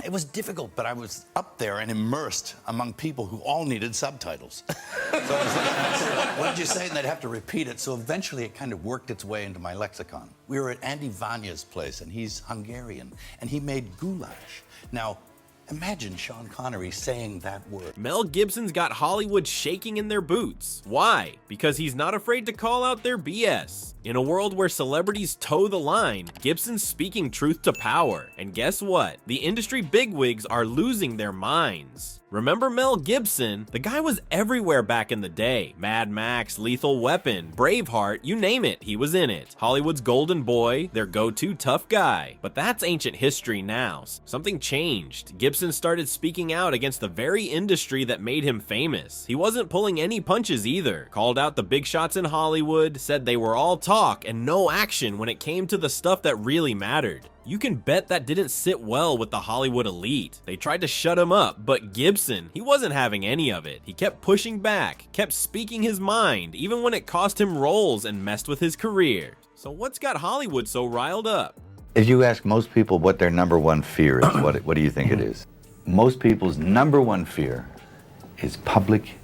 It was difficult, but I was up there and immersed among people who all needed subtitles. So it was like, what did you say? And they'd have to repeat it. So eventually it kind of worked its way into my lexicon. We were at Andy Vanya's place, and he's Hungarian, and he made goulash. Now, imagine Sean Connery saying that word. Mel Gibson's got Hollywood shaking in their boots. Why? Because he's not afraid to call out their BS. In a world where celebrities toe the line, Gibson's speaking truth to power. And guess what? The industry bigwigs are losing their minds. Remember Mel Gibson? The guy was everywhere back in the day. Mad Max, Lethal Weapon, Braveheart, you name it, he was in it. Hollywood's golden boy, their go-to tough guy. But that's ancient history now. Something changed. Gibson started speaking out against the very industry that made him famous. He wasn't pulling any punches either. Called out the big shots in Hollywood, said they were all talk and no action when it came to the stuff that really mattered. You can bet that didn't sit well with the Hollywood elite. They tried to shut him up, but Gibson, he wasn't having any of it. He kept pushing back, kept speaking his mind, even when it cost him roles and messed with his career. So what's got Hollywood so riled up? If you ask most people what their number one fear is, what do you think it is? Most people's number one fear is public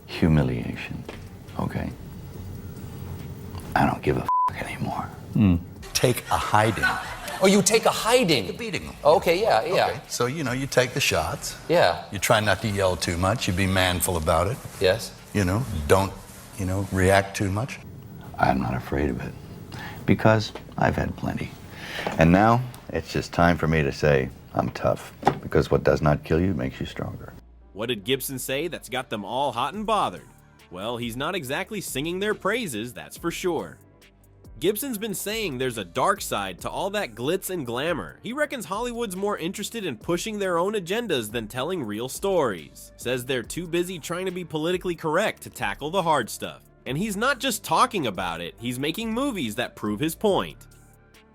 humiliation, okay? I don't give a anymore. Take a hiding. Oh, you take a hiding. The beating. Okay, yeah. Okay. So, you take the shots. Yeah. You try not to yell too much. You be manful about it. Yes. Don't, react too much. I'm not afraid of it because I've had plenty. And now it's just time for me to say I'm tough because what does not kill you makes you stronger. What did Gibson say that's got them all hot and bothered? Well, he's not exactly singing their praises, that's for sure. Gibson's been saying there's a dark side to all that glitz and glamour. He reckons Hollywood's more interested in pushing their own agendas than telling real stories. Says they're too busy trying to be politically correct to tackle the hard stuff. And he's not just talking about it, he's making movies that prove his point.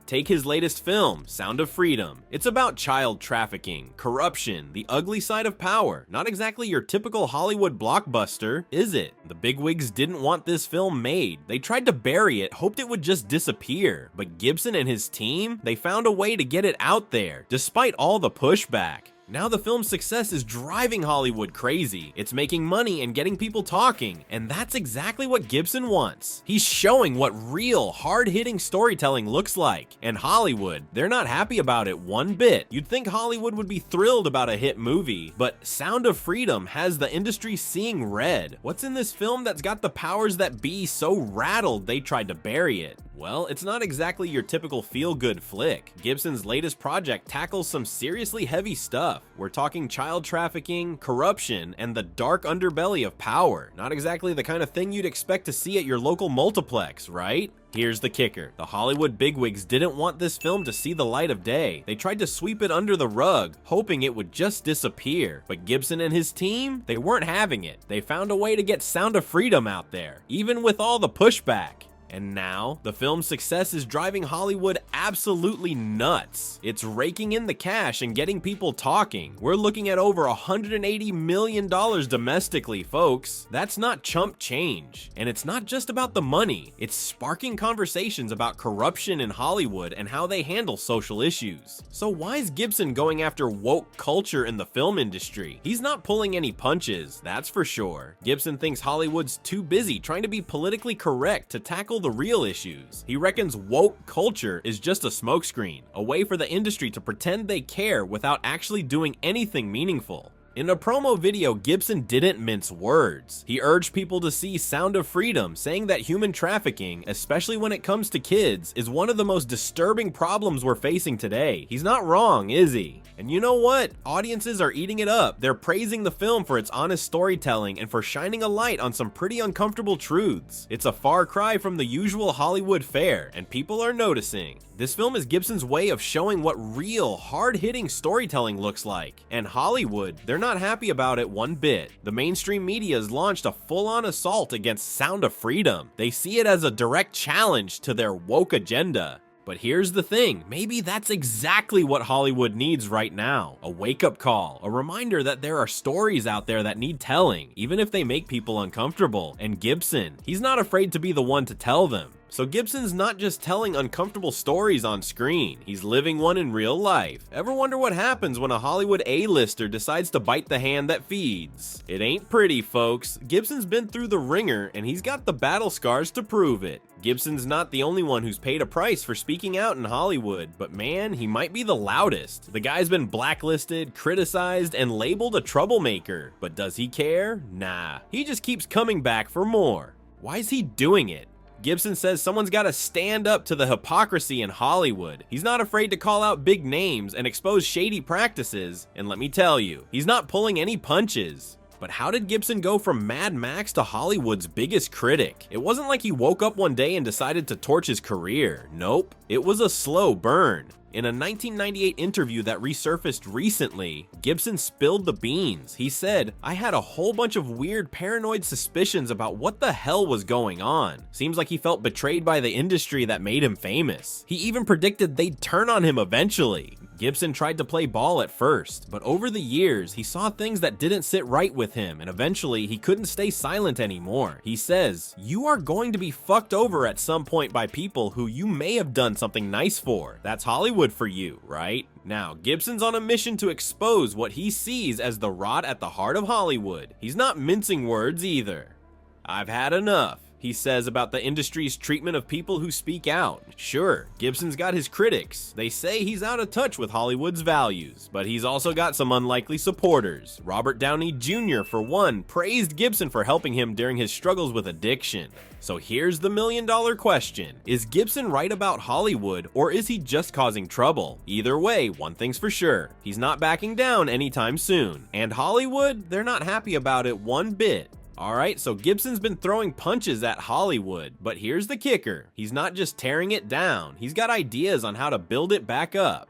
Take his latest film, Sound of Freedom. It's about child trafficking, corruption, the ugly side of power. Not exactly your typical Hollywood blockbuster, is it? The bigwigs didn't want this film made. They tried to bury it, hoped it would just disappear. But Gibson and his team, they found a way to get it out there, despite all the pushback. Now the film's success is driving Hollywood crazy. It's making money and getting people talking, and that's exactly what Gibson wants. He's showing what real, hard-hitting storytelling looks like. And Hollywood, they're not happy about it one bit. You'd think Hollywood would be thrilled about a hit movie, but Sound of Freedom has the industry seeing red. What's in this film that's got the powers that be so rattled they tried to bury it? Well, it's not exactly your typical feel-good flick. Gibson's latest project tackles some seriously heavy stuff. We're talking child trafficking, corruption, and the dark underbelly of power. Not exactly the kind of thing you'd expect to see at your local multiplex, right? Here's the kicker. The Hollywood bigwigs didn't want this film to see the light of day. They tried to sweep it under the rug, hoping it would just disappear. But Gibson and his team, they weren't having it. They found a way to get Sound of Freedom out there, even with all the pushback. And now, the film's success is driving Hollywood absolutely nuts. It's raking in the cash and getting people talking. We're looking at over $180 million domestically, folks. That's not chump change. And it's not just about the money. It's sparking conversations about corruption in Hollywood and how they handle social issues. So why is Gibson going after woke culture in the film industry? He's not pulling any punches, that's for sure. Gibson thinks Hollywood's too busy trying to be politically correct to tackle the real issues. He reckons woke culture is just a smokescreen, a way for the industry to pretend they care without actually doing anything meaningful. In a promo video, Gibson didn't mince words. He urged people to see Sound of Freedom, saying that human trafficking, especially when it comes to kids, is one of the most disturbing problems we're facing today. He's not wrong, is he? And you know what? Audiences are eating it up. They're praising the film for its honest storytelling and for shining a light on some pretty uncomfortable truths. It's a far cry from the usual Hollywood fare, and people are noticing. This film is Gibson's way of showing what real, hard-hitting storytelling looks like. And Hollywood, they're not happy about it one bit. The mainstream media has launched a full-on assault against Sound of Freedom. They see it as a direct challenge to their woke agenda. But here's the thing, maybe that's exactly what Hollywood needs right now. A wake-up call, a reminder that there are stories out there that need telling, even if they make people uncomfortable. And Gibson, he's not afraid to be the one to tell them. So Gibson's not just telling uncomfortable stories on screen, he's living one in real life. Ever wonder what happens when a Hollywood A-lister decides to bite the hand that feeds? It ain't pretty, folks. Gibson's been through the ringer, and he's got the battle scars to prove it. Gibson's not the only one who's paid a price for speaking out in Hollywood, but man, he might be the loudest. The guy's been blacklisted, criticized, and labeled a troublemaker. But does he care? Nah. He just keeps coming back for more. Why is he doing it? Gibson says someone's gotta stand up to the hypocrisy in Hollywood. He's not afraid to call out big names and expose shady practices, and let me tell you, he's not pulling any punches. But how did Gibson go from Mad Max to Hollywood's biggest critic? It wasn't like he woke up one day and decided to torch his career. Nope, it was a slow burn. In a 1998 interview that resurfaced recently, Gibson spilled the beans. He said, "I had a whole bunch of weird paranoid suspicions about what the hell was going on. Seems like he felt betrayed by the industry that made him famous. He even predicted they'd turn on him eventually." Gibson tried to play ball at first, but over the years, he saw things that didn't sit right with him, and eventually he couldn't stay silent anymore. He says, "You are going to be fucked over at some point by people who you may have done something nice for. That's Hollywood for you, right?" Now, Gibson's on a mission to expose what he sees as the rot at the heart of Hollywood. He's not mincing words either. "I've had enough," he says about the industry's treatment of people who speak out. Sure, Gibson's got his critics. They say he's out of touch with Hollywood's values, but he's also got some unlikely supporters. Robert Downey Jr., for one, praised Gibson for helping him during his struggles with addiction. So here's the million-dollar question. Is Gibson right about Hollywood, or is he just causing trouble? Either way, one thing's for sure. He's not backing down anytime soon. And Hollywood, they're not happy about it one bit. Alright, so Gibson's been throwing punches at Hollywood, but here's the kicker. He's not just tearing it down, he's got ideas on how to build it back up.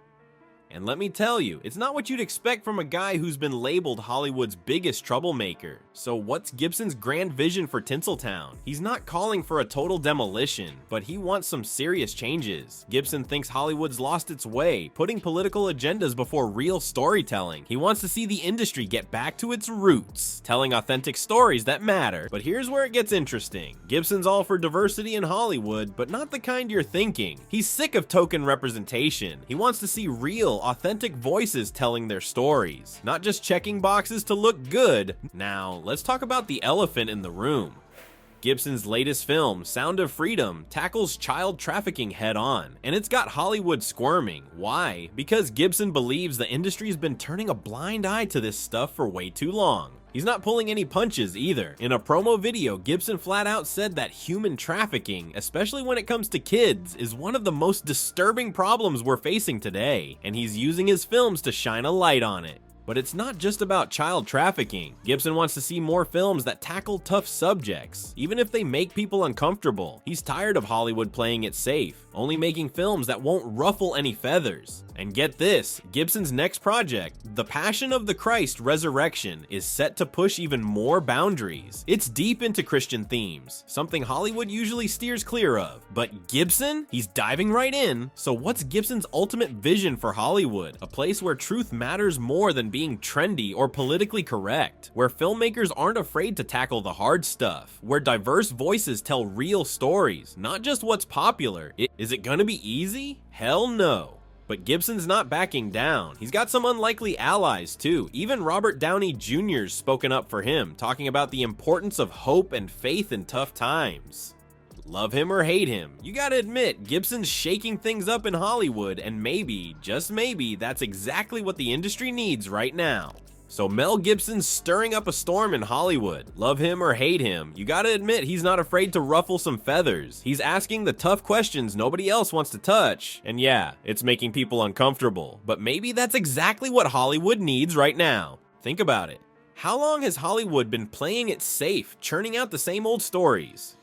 And let me tell you, it's not what you'd expect from a guy who's been labeled Hollywood's biggest troublemaker. So what's Gibson's grand vision for Tinseltown? He's not calling for a total demolition, but he wants some serious changes. Gibson thinks Hollywood's lost its way, putting political agendas before real storytelling. He wants to see the industry get back to its roots, telling authentic stories that matter. But here's where it gets interesting. Gibson's all for diversity in Hollywood, but not the kind you're thinking. He's sick of token representation. He wants to see real, authentic voices telling their stories, not just checking boxes to look good. Now, let's talk about the elephant in the room. Gibson's latest film, Sound of Freedom, tackles child trafficking head on, and it's got Hollywood squirming. Why? Because Gibson believes the industry's been turning a blind eye to this stuff for way too long. He's not pulling any punches either. In a promo video, Gibson flat out said that human trafficking, especially when it comes to kids, is one of the most disturbing problems we're facing today, and he's using his films to shine a light on it. But it's not just about child trafficking. Gibson wants to see more films that tackle tough subjects, even if they make people uncomfortable. He's tired of Hollywood playing it safe, only making films that won't ruffle any feathers. And get this, Gibson's next project, The Passion of the Christ Resurrection, is set to push even more boundaries. It's deep into Christian themes, something Hollywood usually steers clear of. But Gibson? He's diving right in. So what's Gibson's ultimate vision for Hollywood? A place where truth matters more than being trendy or politically correct, where filmmakers aren't afraid to tackle the hard stuff, where diverse voices tell real stories, not just what's popular. Is it gonna be easy? Hell no. But Gibson's not backing down. He's got some unlikely allies too. Even Robert Downey Jr.'s spoken up for him, talking about the importance of hope and faith in tough times. Love him or hate him, you gotta admit, Gibson's shaking things up in Hollywood, and maybe, just maybe, that's exactly what the industry needs right now. So Mel Gibson's stirring up a storm in Hollywood. Love him or hate him, you gotta admit he's not afraid to ruffle some feathers. He's asking the tough questions nobody else wants to touch. And yeah, it's making people uncomfortable, but maybe that's exactly what Hollywood needs right now. Think about it. How long has Hollywood been playing it safe, churning out the same old stories?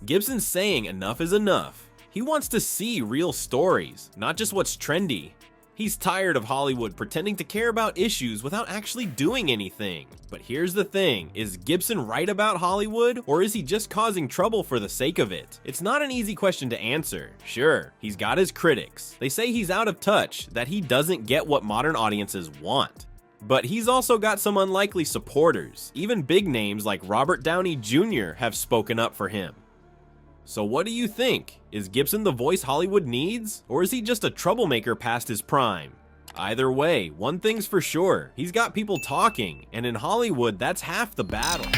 Gibson's saying enough is enough. He wants to see real stories, not just what's trendy. He's tired of Hollywood pretending to care about issues without actually doing anything. But here's the thing, is Gibson right about Hollywood, or is he just causing trouble for the sake of it? It's not an easy question to answer. Sure, he's got his critics. They say he's out of touch, that he doesn't get what modern audiences want. But he's also got some unlikely supporters. Even big names like Robert Downey Jr. have spoken up for him. So what do you think? Is Gibson the voice Hollywood needs? Or is he just a troublemaker past his prime? Either way, one thing's for sure, he's got people talking, and in Hollywood, that's half the battle.